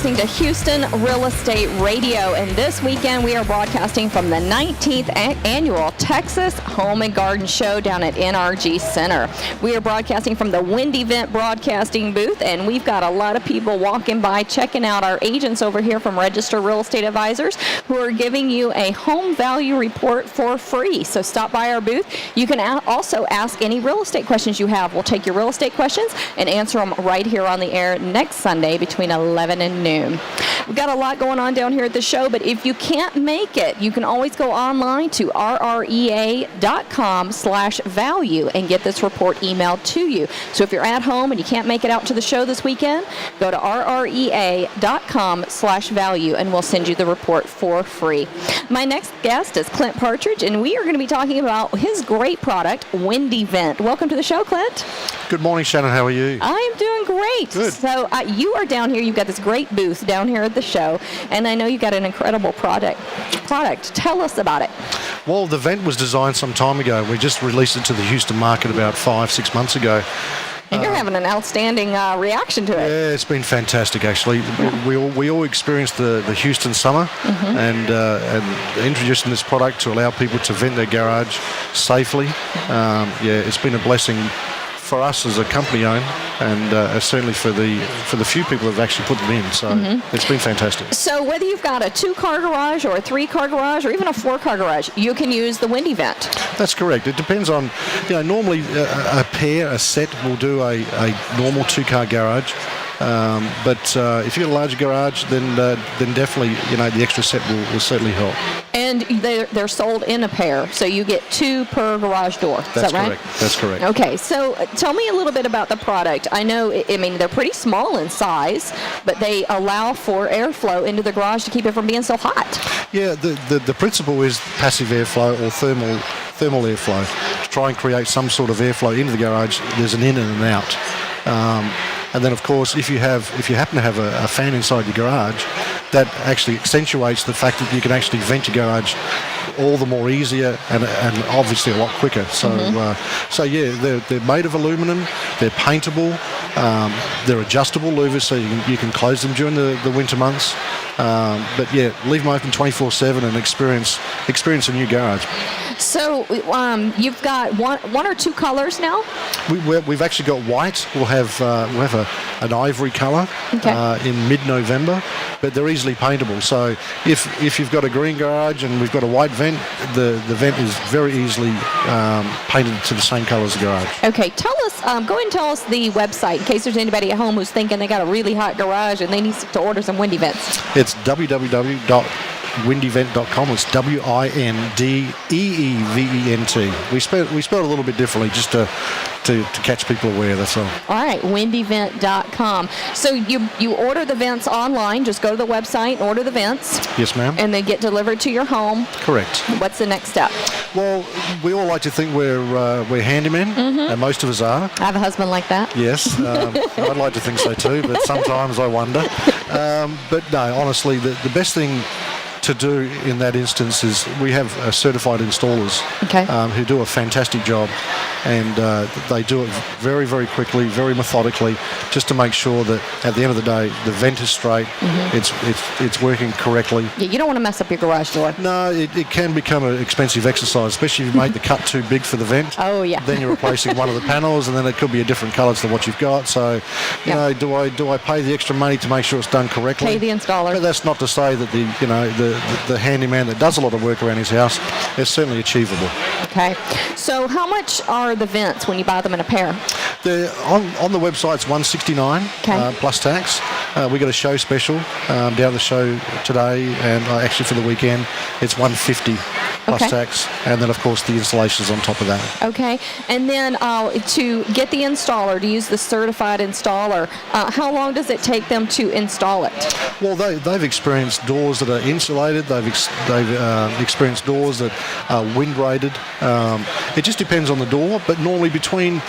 listening to Houston Real Estate Radio, and this weekend we are broadcasting from the 19th Annual Texas Home and Garden Show down at NRG Center. We are broadcasting from the WindeeVent broadcasting booth, and we've got a lot of people walking by checking out our agents over here from Registered Real Estate Advisors who are giving you a home value report for free. So stop by our booth. You can also ask any real estate questions you have. We'll take your real estate questions and answer them right here on the air next Sunday between 11 and noon. We've got a lot going on down here at the show, but if you can't make it, you can always go online to RREA.com/value and get this report emailed to you. So if you're at home and you can't make it out to the show this weekend, go to RREA.com/value and we'll send you the report for free. My next guest is Clint Partridge, and we are going to be talking about his great product, WindeeVent. Welcome to the show, Clint. Good morning, Shannon. How are you? I am doing great. Good. So you are down here. You've got this great booth down here at the show, and I know you've got an incredible product. Tell us about it. Well, the vent was designed some time ago. We just released it to the Houston market about 5-6 months ago. And you're having an outstanding reaction to it. Yeah, it's been fantastic, actually. We all experienced the Houston summer, and introducing this product to allow people to vent their garage safely. It's been a blessing for us as a company owned, and certainly for the few people that have actually put them in. So it's been fantastic. So whether you've got a 2-car garage or a 3-car garage or even a 4-car garage, you can use the WindeeVent. That's correct. It depends on, normally a set will do a normal 2-car garage. But if you've got a larger garage, then definitely, the extra set will certainly help. And they're sold in a pair, so you get 2 per garage door. Is that right? That's correct. Okay, so tell me a little bit about the product. I know, they're pretty small in size, but they allow for airflow into the garage to keep it from being so hot. Yeah, the principle is passive airflow or thermal airflow. To try and create some sort of airflow into the garage, there's an in and an out. And then, of course, if you happen to have a fan inside your garage, that actually accentuates the fact that you can actually vent your garage all the more easier and obviously a lot quicker. So, they're made of aluminum. They're paintable. They're adjustable louvers, so you can close them during the winter months. Leave them open 24/7 and experience a new garage. So you've got one or 2 colors now? We've actually got white. We'll have an ivory color in mid-November, but they're easily paintable. So if you've got a green garage and we've got a white vent, the vent is very easily painted to the same color as the garage. Okay, tell us. Go ahead and tell us the website in case there's anybody at home who's thinking they got a really hot garage and they need to order some WindeeVents. It's www.WindeeVent.com. It's WindeeVent. We spell it a little bit differently just to catch people aware, that's all. All right, WindeeVent.com. So you order the vents online, just go to the website and order the vents. Yes, ma'am. And they get delivered to your home. Correct. What's the next step? Well, we all like to think we're handymen, and most of us are. I have a husband like that. Yes, I'd like to think so too, but sometimes I wonder. But no, honestly, the best thing to do in that instance is we have certified installers who do a fantastic job, and they do it very, very quickly, very methodically, just to make sure that at the end of the day the vent is straight, it's working correctly. Yeah, you don't want to mess up your garage door. No, it can become an expensive exercise, especially if you make the cut too big for the vent. Oh yeah. Then you're replacing one of the panels, and then it could be a different colour to what you've got. So, do I pay the extra money to make sure it's done correctly? Pay the installer. But that's not to say that the handyman that does a lot of work around his house is certainly achievable. Okay. So how much are the vents when you buy them in a pair? On the website, it's $169 plus tax. We got a show special down at the show today, and actually for the weekend, it's $150 plus tax, and then of course the installations on top of that. Okay. And then to get the installer, to use the certified installer, how long does it take them to install it? Well, they've experienced doors that are insulated. They've experienced doors that are wind rated. It just depends on the door, but normally between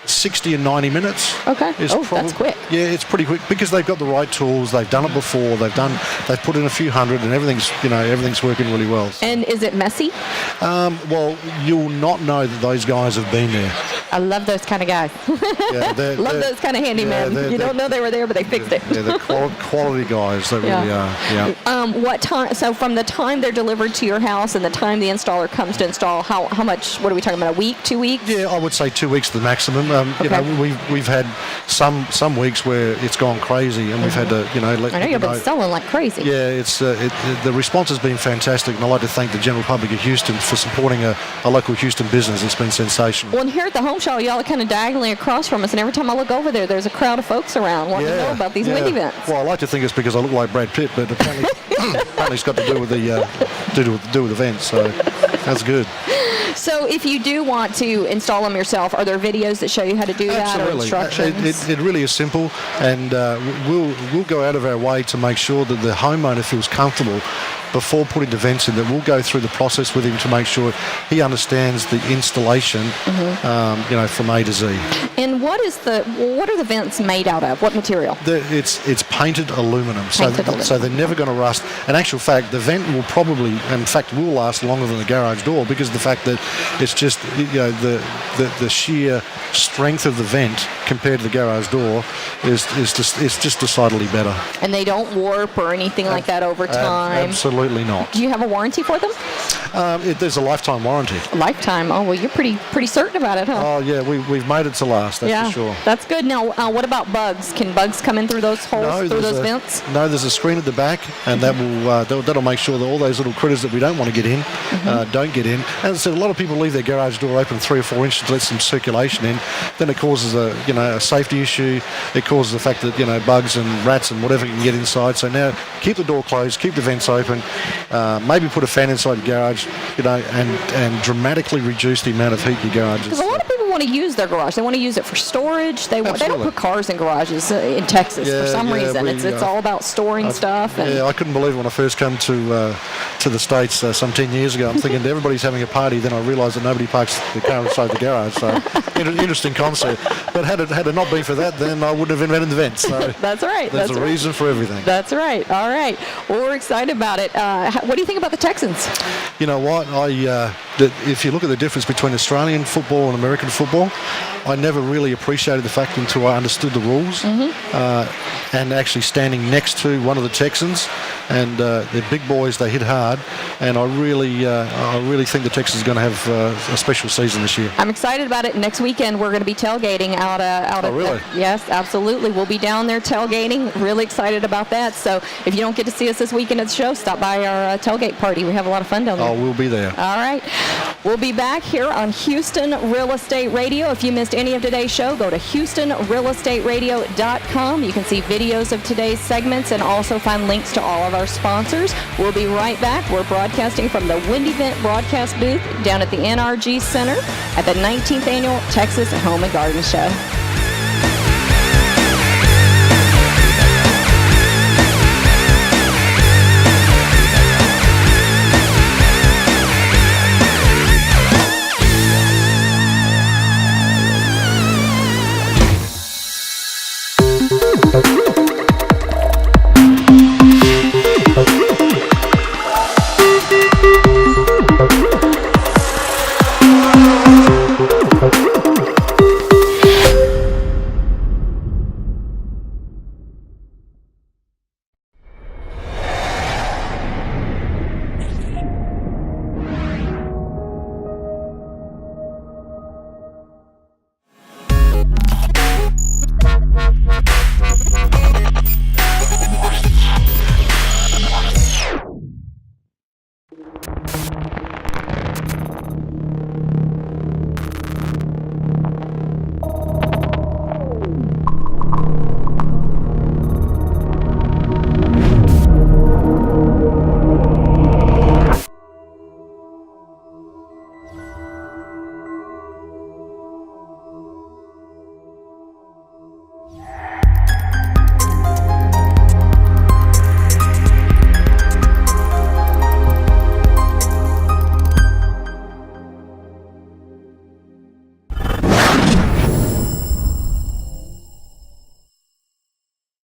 60 and 90 minutes. Okay. That's quick. Yeah, it's pretty quick because they've got the right tools. They've done it before. They've put in a few hundred, and everything's working really well. And is it messy? Well, you'll not know that those guys have been there. I love those kind of guys. Yeah, love those kind of handymen. You don't know they were there, but they fixed it. Yeah, they're quality guys. They really are. Yeah. What time? So from the time they're delivered to your house and the time the installer comes to install, how much? What are we talking about? A week, 2 weeks? Yeah, I would say 2 weeks the maximum. Okay. You know, we've had some weeks where it's gone crazy, and we've had to, you know, let I know you've people been selling like crazy. Yeah, it's the response has been fantastic, and I'd like to thank the general public of Houston for supporting a local Houston business. It's been sensational. Well, and here at the home show, y'all are kind of diagonally across from us, and every time I look over there, there's a crowd of folks around wanting to know about these WindeeVents. Well, I like to think it's because I look like Brad Pitt, but apparently, apparently it's got to do with the do with the vents. So that's good. So if you do want to install them yourself, are there videos that show you how to do that or instructions? It really is simple, and we'll go out of our way to make sure that the homeowner feels comfortable before putting the vents in, that we'll go through the process with him to make sure he understands the installation, you know, from A to Z. And what are the vents made out of? What material? It's painted aluminum, so they're never going to rust. In actual fact, the vent will probably, in fact, will last longer than the garage door because of the fact that it's just, you know, the sheer strength of the vent compared to the garage door is just decidedly better. And they don't warp or anything like that over time? Absolutely not. Do you have a warranty for them? There's a lifetime warranty. Lifetime? Oh, well, you're pretty certain about it, huh? Oh, yeah, we've made it to last, that's for sure. That's good. Now, what about bugs? Can bugs come in through those holes, through those vents? No, there's a screen at the back, and that'll make sure that all those little critters that we don't want to get in don't get in. As I said, a lot of people leave their garage door open 3 or 4 inches to let some circulation in. Then it causes a safety issue. It causes the fact that, you know, bugs and rats and whatever can get inside. So now keep the door closed, keep the vents open, maybe put a fan inside your garage, you know, and dramatically reduce the amount of heat in your garage. Because a lot of people want to use their garage. They want to use it for storage. They don't put cars in garages in Texas for some reason. It's all about storing stuff. I couldn't believe it when I first came to the States some 10 years ago. I'm thinking everybody's having a party. Then I realised that nobody parks the car inside the garage. So interesting concept. But had it not been for that, then I wouldn't have invented the vents. So that's right. There's a reason for everything. That's right. All right. Well, we're excited about it. What do you think about the Texans? You know what? If you look at the difference between Australian football and American football, I never really appreciated the fact until I understood the rules. And actually standing next to one of the Texans, and they're big boys, they hit hard, and I really think the Texans are going to have a special season this year. I'm excited about it. Next weekend we're going to be tailgating out really? Yes, absolutely. We'll be down there tailgating. Really excited about that. So if you don't get to see us this weekend at the show, stop by our tailgate party. We have a lot of fun down there. Oh, we'll be there. All right. We'll be back here on Houston Real Estate Radio. If you missed any of today's show, go to HoustonRealEstateRadio.com. You can see videos of today's segments and also find links to all of our sponsors. We'll be right back. We're broadcasting from the WindeeVent broadcast booth down at the NRG Center at the 19th Annual Texas Home and Garden Show.